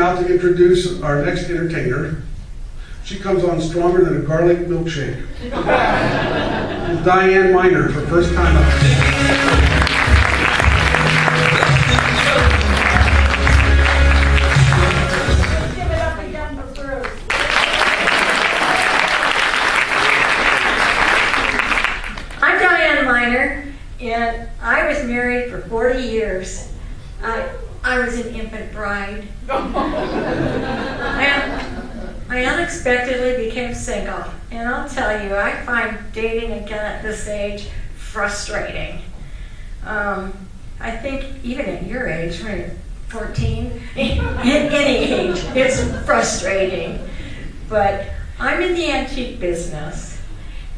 proud to introduce our next entertainer. She comes on stronger than a garlic milkshake. It's Diane Miner, her first time out. And I was married for 40 years. I was an infant bride. I unexpectedly became single. And I'll tell you, I find dating again at this age frustrating. I think even at your age, right, 14, at any age, it's frustrating. But I'm in the antique business,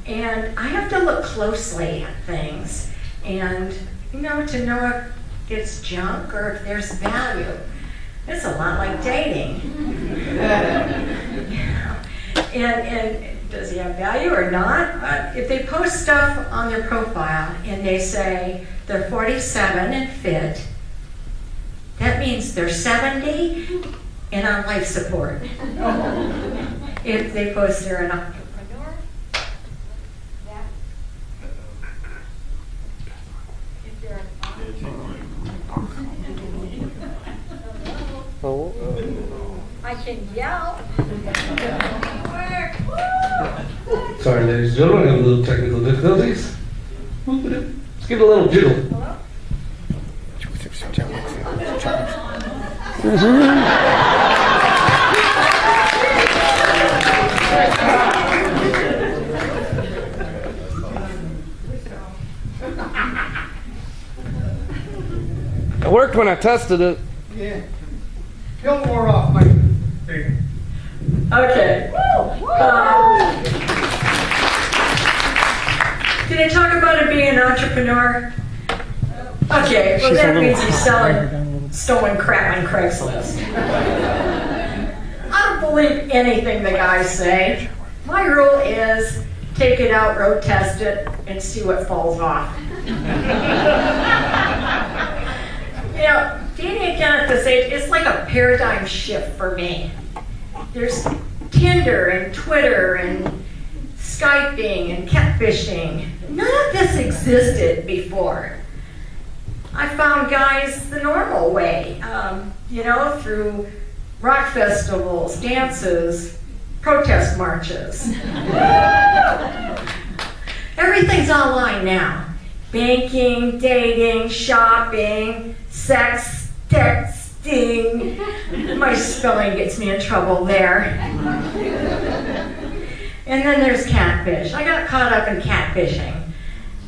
and I have to look closely at things. And, to know if it's junk or if there's value. It's a lot like dating. And does he have value or not? If they post stuff on their profile and they say they're 47 and fit, that means they're 70 and on life support. If they post they're an entrepreneur, I can yell. Sorry, ladies and gentlemen, I have a little technical difficulties. Let's give it a little jiggle. It worked when I tested it. Yeah. Don't more off, Mike. Okay. Did I talk about it being an entrepreneur? Okay, well that means he's selling stolen crap on Craigslist. I don't believe anything the guys say. My rule is take it out, road test it, and see what falls off. Dating again at this age, it's like a paradigm shift for me. There's Tinder and Twitter and Skyping and catfishing. None of this existed before. I found guys the normal way, through rock festivals, dances, protest marches. Everything's online now. Banking, dating, shopping, sex, texting. My spelling gets me in trouble there. And then there's catfish. I got caught up in catfishing.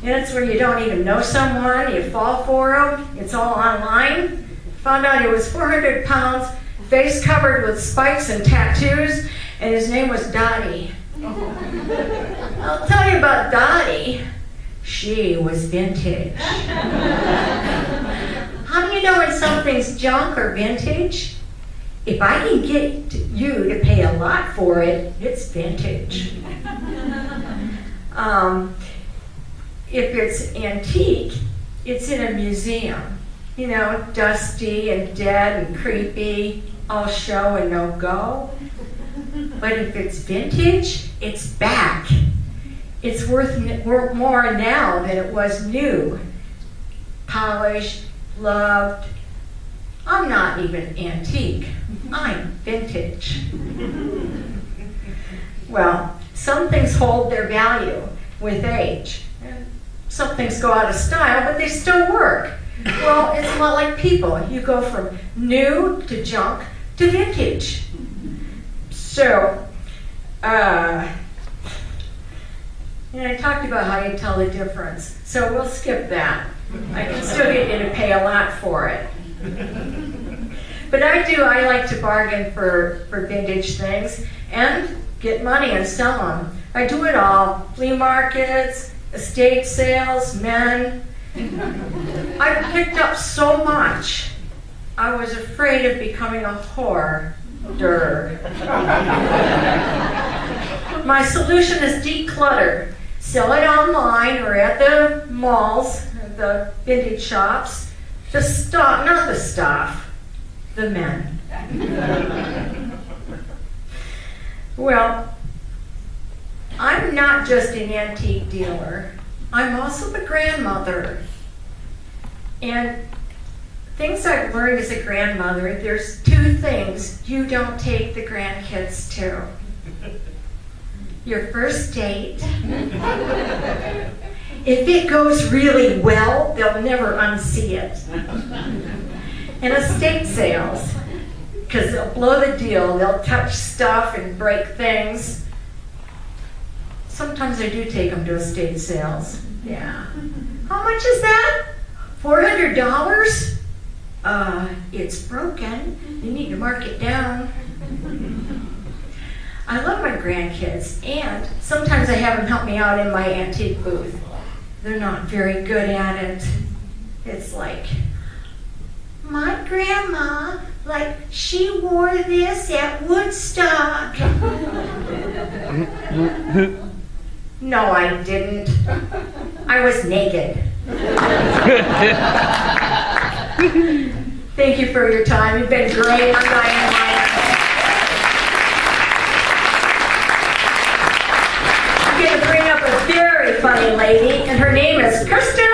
And it's where you don't even know someone, you fall for them, it's all online. Found out he was 400 pounds, face covered with spikes and tattoos, and his name was Dottie. I'll tell you about Dottie. She was vintage. How do you know when something's junk or vintage? If I can get you to pay a lot for it, it's vintage. If it's antique, it's in a museum. Dusty and dead and creepy, all show and no go. But if it's vintage, it's back. It's worth more now than it was new. Polished, loved. I'm not even antique. I'm vintage. Well, some things hold their value with age. Some things go out of style, but they still work. Well, it's a lot like people. You go from new to junk to vintage. So, I talked about how you tell the difference. So we'll skip that. I can still get you to pay a lot for it. But I like to bargain for vintage things and get money and sell them. I do it all. Flea markets, estate sales, men. I picked up so much, I was afraid of becoming a whore. My solution is declutter. Sell it online or at the malls, the vintage shops. The stuff, not the stuff, the men. Well, I'm not just an antique dealer. I'm also a grandmother. And things I've learned as a grandmother, there's two things you don't take the grandkids to. Your first date. If it goes really well, they'll never unsee it. And estate sales, because they'll blow the deal, they'll touch stuff and break things. Sometimes I do take them to estate sales. Yeah. How much is that? $400? It's broken. You need to mark it down. I love my grandkids, and sometimes I have them help me out in my antique booth. They're not very good at it. It's like, my grandma, like, she wore this at Woodstock. No, I didn't. I was naked. Thank you for your time. You've been great. I'm Diane Miner. I'm going to bring up a very funny lady, and her name is Kristen